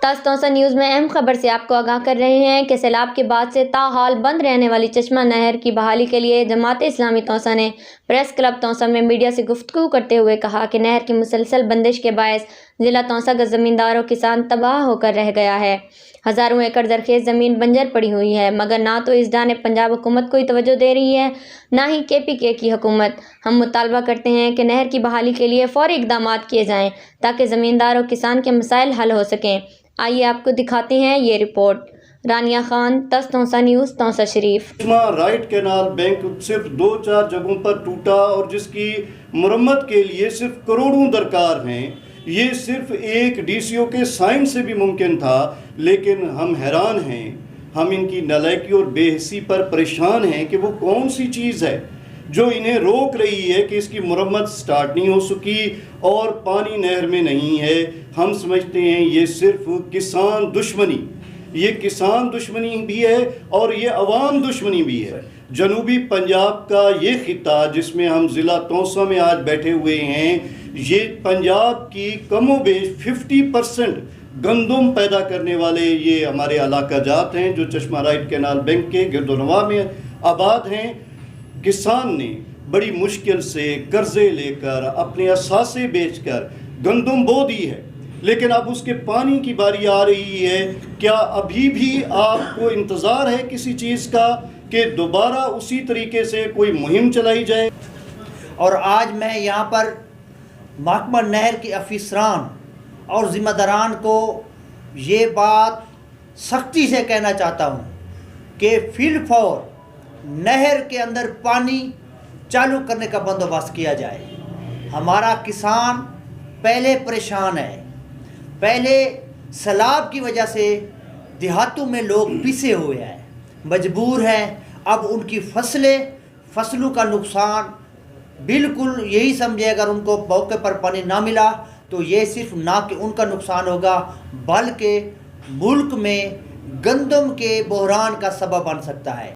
تاز Taunsa news میں اہم خبر سے آپ کو آگاہ کر رہے ہیں کہ سیلاب کے بعد سے تاحال بند رہنے والی چشمہ نہر کی بحالی کے لیے جماعت اسلامی تونسا نے پریس کلب تونسا میں میڈیا سے گفتگو کرتے ہوئے کہا کہ نہر کی مسلسل بندش کے باعث ضلع تونسا کا زمیندار و کسان تباہ ہو کر رہ گیا ہے۔ ہزاروں ایکڑ زرخیز زمین بنجر پڑی ہوئی ہے، مگر نہ تو اس جانب پنجاب حکومت کوئی توجہ دے رہی ہے، نہ ہی KPK کی حکومت۔ ہم مطالبہ کرتے ہیں کہ نہر کی بحالی کے لیے فوری اقدامات کیے جائیں تاکہ زمیندار و کسان کے مسائل حل ہو سکیں۔ آئیے آپ کو دکھاتے ہیں یہ رپورٹ۔ رانیہ خان، تاز تونسا نیوز، تونسا شریف۔ چشمہ رائٹ کینال بینک صرف 2-4 جگہوں پر ٹوٹا اور جس کی مرمت کے لیے صرف کروڑوں درکار ہیں۔ یہ صرف ایک DCO کے سائن سے بھی ممکن تھا، لیکن ہم حیران ہیں، ہم ان کی نالائکی اور بے حسی پر پریشان ہیں کہ وہ کون سی چیز ہے جو انہیں روک رہی ہے کہ اس کی مرمت سٹارٹ نہیں ہو سکی اور پانی نہر میں نہیں ہے۔ ہم سمجھتے ہیں یہ صرف کسان دشمنی، یہ کسان دشمنی بھی ہے اور یہ عوام دشمنی بھی ہے۔ جنوبی پنجاب کا یہ خطہ جس میں ہم ضلع تونسا میں آج بیٹھے ہوئے ہیں، یہ پنجاب کی کم و بیش 50% گندم پیدا کرنے والے یہ ہمارے علاقہ جات ہیں جو چشمہ رائٹ کینال بینک کے گرد و نواح میں آباد ہیں۔ کسان نے بڑی مشکل سے قرضے لے کر اپنے اثاثے بیچ کر گندم بو دی ہے، لیکن اب اس کے پانی کی باری آ رہی ہے۔ کیا ابھی بھی آپ کو انتظار ہے کسی چیز کا کہ دوبارہ اسی طریقے سے کوئی مہم چلائی جائے؟ اور آج میں یہاں پر محکمہ نہر کے افسران اور ذمہ داران کو یہ بات سختی سے کہنا چاہتا ہوں کہ فی الفور نہر کے اندر پانی چالو کرنے کا بندوبست کیا جائے۔ ہمارا کسان پہلے پریشان ہے، پہلے سیلاب کی وجہ سے دیہاتوں میں لوگ پسے ہوئے ہیں، مجبور ہیں۔ اب ان کی فصلوں کا نقصان بالکل یہی سمجھے، اگر ان کو موقع پر پانی نہ ملا تو یہ صرف نہ کہ ان کا نقصان ہوگا بلکہ ملک میں گندم کے بحران کا سبب بن سکتا ہے۔